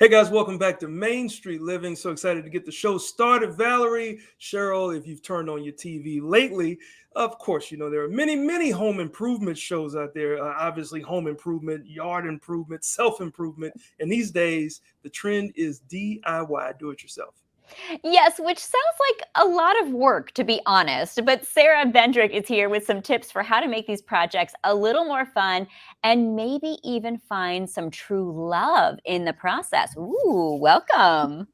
Hey guys, welcome back to Main Street Living. So excited to get the show started. Valerie, Cheryl, if you've turned on your TV lately, of course, you know, there are many home improvement shows out there. Obviously, home improvement, yard improvement, self-improvement. And these days, the trend is DIY, do it yourself. Yes, which sounds like a lot of work, to be honest. But Sara Bendrick is here with some tips for how to make these projects a little more fun and maybe even find some true love in the process. Ooh, welcome.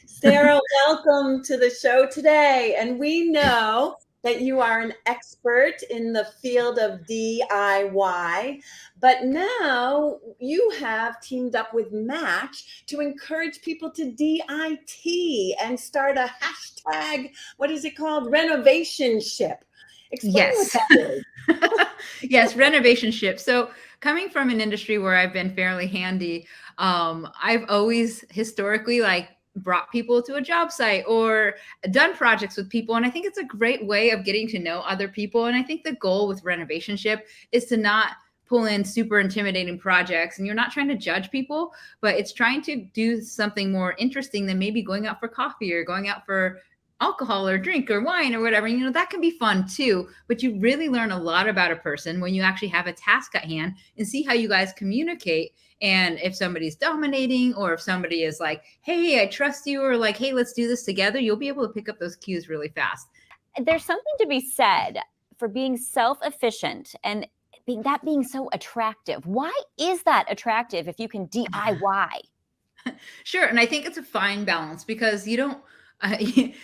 Sara, welcome to the show today. And we know that you are an expert in the field of DIY, but now you have teamed up with Match to encourage people to DIT and start a hashtag, what is it called? Renovationship. Explain what that is. Yes, renovationship. So coming from an industry where I've been fairly handy, I've always historically brought people to a job site or done projects with people. And I think it's a great way of getting to know other people. And I think the goal with renovationship is to not pull in super intimidating projects, and you're not trying to judge people, but it's trying to do something more interesting than maybe going out for coffee or going out for alcohol or drink or wine or whatever. You know, that can be fun too, but you really learn a lot about a person when you actually have a task at hand and see how you guys communicate. And if somebody's dominating, or if somebody is like, hey, I trust you, or like, hey, let's do this together, you'll be able to pick up those cues really fast. There's something to be said for being self-efficient and being so attractive. Why is that attractive if you can DIY? Sure. And I think it's a fine balance, because you don't,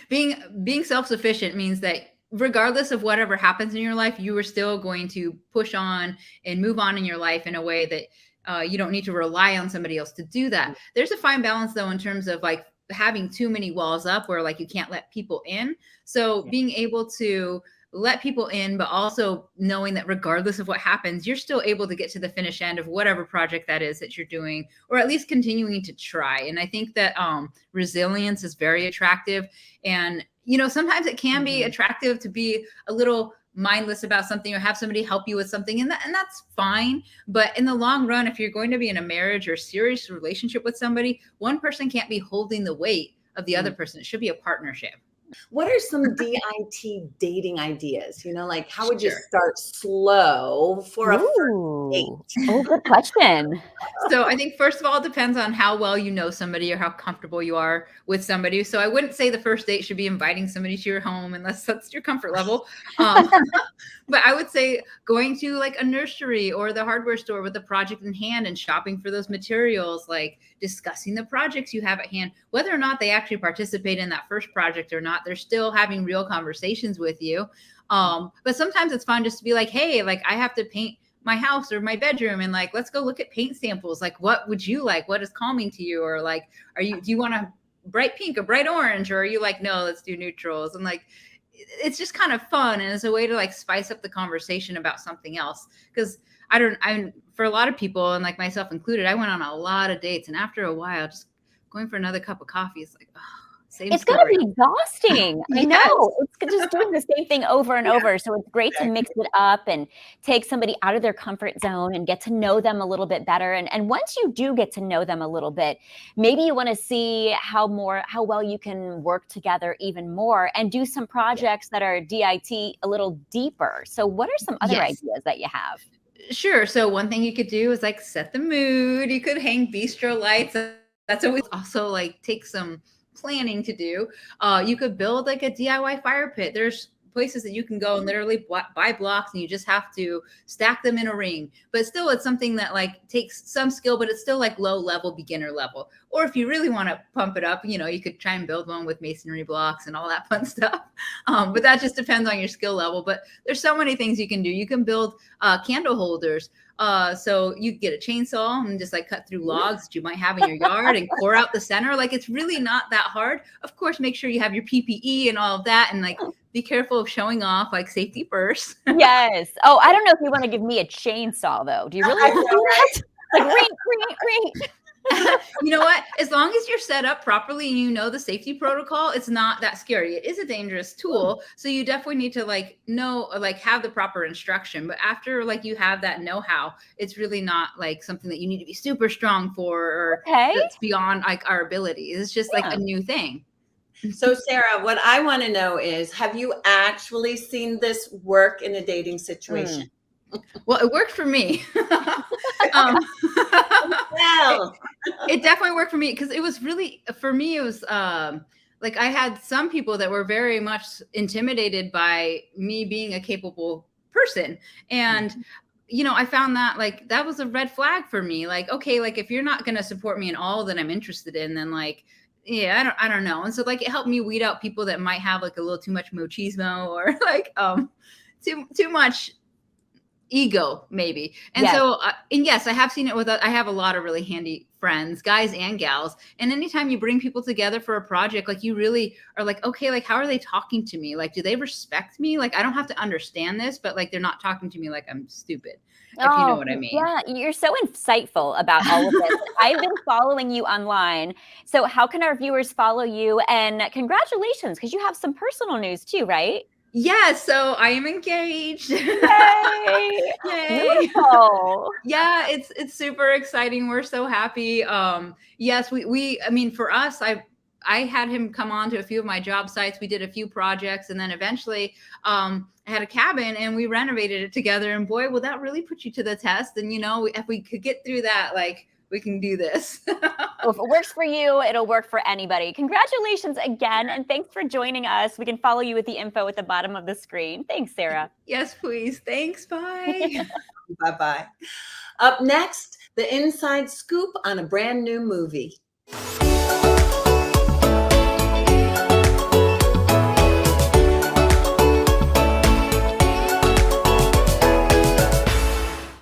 being self-sufficient means that regardless of whatever happens in your life, you are still going to push on and move on in your life in a way that you don't need to rely on somebody else to do that. There's a fine balance though, in terms of like having too many walls up where like you can't let people in. So being able to let people in, but also knowing that regardless of what happens, you're still able to get to the finish end of whatever project that is that you're doing, or at least continuing to try. And I think that resilience is very attractive. And, you know, sometimes it can be attractive to be a little mindless about something or have somebody help you with something, and that's fine. But in the long run, if you're going to be in a marriage or serious relationship with somebody, one person can't be holding the weight of the other person. It should be a partnership. What are some DIT dating ideas? You know, like how would you start slow for a first date? Oh, good question. So I think first of all, it depends on how well you know somebody or how comfortable you are with somebody. So I wouldn't say the first date should be inviting somebody to your home unless that's your comfort level. But I would say going to like a nursery or the hardware store with a project in hand and shopping for those materials, like discussing the projects you have at hand, whether or not they actually participate in that first project or not, they're still having real conversations with you. But sometimes it's fun just to be like, hey, like I have to paint my house or my bedroom, and like, let's go look at paint samples. Like, what would you like? What is calming to you? Or like, do you want a bright pink or bright orange? Or are you like, no, let's do neutrals? And like, it's just kind of fun. And it's a way to like spice up the conversation about something else. Cause for a lot of people, and like myself included, I went on a lot of dates, and after a while, just going for another cup of coffee is like, it's going to be exhausting. I know. It's just doing the same thing over and over. So it's great to mix it up and take somebody out of their comfort zone and get to know them a little bit better. And once you do get to know them a little bit, maybe you want to see how well you can work together even more and do some projects that are DIT a little deeper. So what are some other ideas that you have? Sure. So one thing you could do is like set the mood. You could hang bistro lights. That's always also like take some planning to do. You could build like a DIY fire pit. There's places that you can go and literally buy blocks, and you just have to stack them in a ring. But still, it's something that like takes some skill, but it's still like low level, beginner level. Or if you really want to pump it up, you know, you could try and build one with masonry blocks and all that fun stuff. But that just depends on your skill level. But there's so many things you can do. You can build candle holders. So you get a chainsaw and just like cut through logs that you might have in your yard and core out the center. Like, it's really not that hard. Of course, make sure you have your PPE and all of that, and like be careful of showing off, like safety first. Yes. Oh, I don't know if you want to give me a chainsaw though. Do you really want to do that? Like ring. You know what? As long as you're set up properly and you know the safety protocol, it's not that scary. It is a dangerous tool. So you definitely need to like know, like have the proper instruction. But after like you have that know-how, it's really not like something that you need to be super strong for or that's beyond like our ability. It's just like a new thing. So Sarah, what I want to know is, have you actually seen this work in a dating situation? Well, it worked for me. It definitely worked for me because it was really, for me, it was like I had some people that were very much intimidated by me being a capable person. And, you know, I found that like, that was a red flag for me. Like, okay, like if you're not going to support me in all that I'm interested in, then like, yeah, I don't know. And so like, it helped me weed out people that might have like a little too much machismo or like too much ego maybe. And so and yes, I have seen it with I have a lot of really handy friends, guys and gals, and anytime you bring people together for a project, like you really are like, okay, like how are they talking to me? Like, do they respect me? Like, I don't have to understand this, but like they're not talking to me like I'm stupid, if you know what I mean. Yeah, you're so insightful about all of this. I've been following you online, so how can our viewers follow you? And congratulations, because you have some personal news too, right? Yeah, so I am engaged. Yay! Yay! Beautiful. Yeah, it's super exciting. We're so happy. Yes, we I mean, for us, I had him come on to a few of my job sites. We did a few projects, and then eventually I had a cabin and we renovated it together. And boy, will that really put you to the test. And you know, if we could get through that, like we can do this. Well, if it works for you, it'll work for anybody. Congratulations again, and thanks for joining us. We can follow you with the info at the bottom of the screen. Thanks, Sarah. Yes, please. Thanks. Bye. Bye-bye. Up next, the inside scoop on a brand new movie.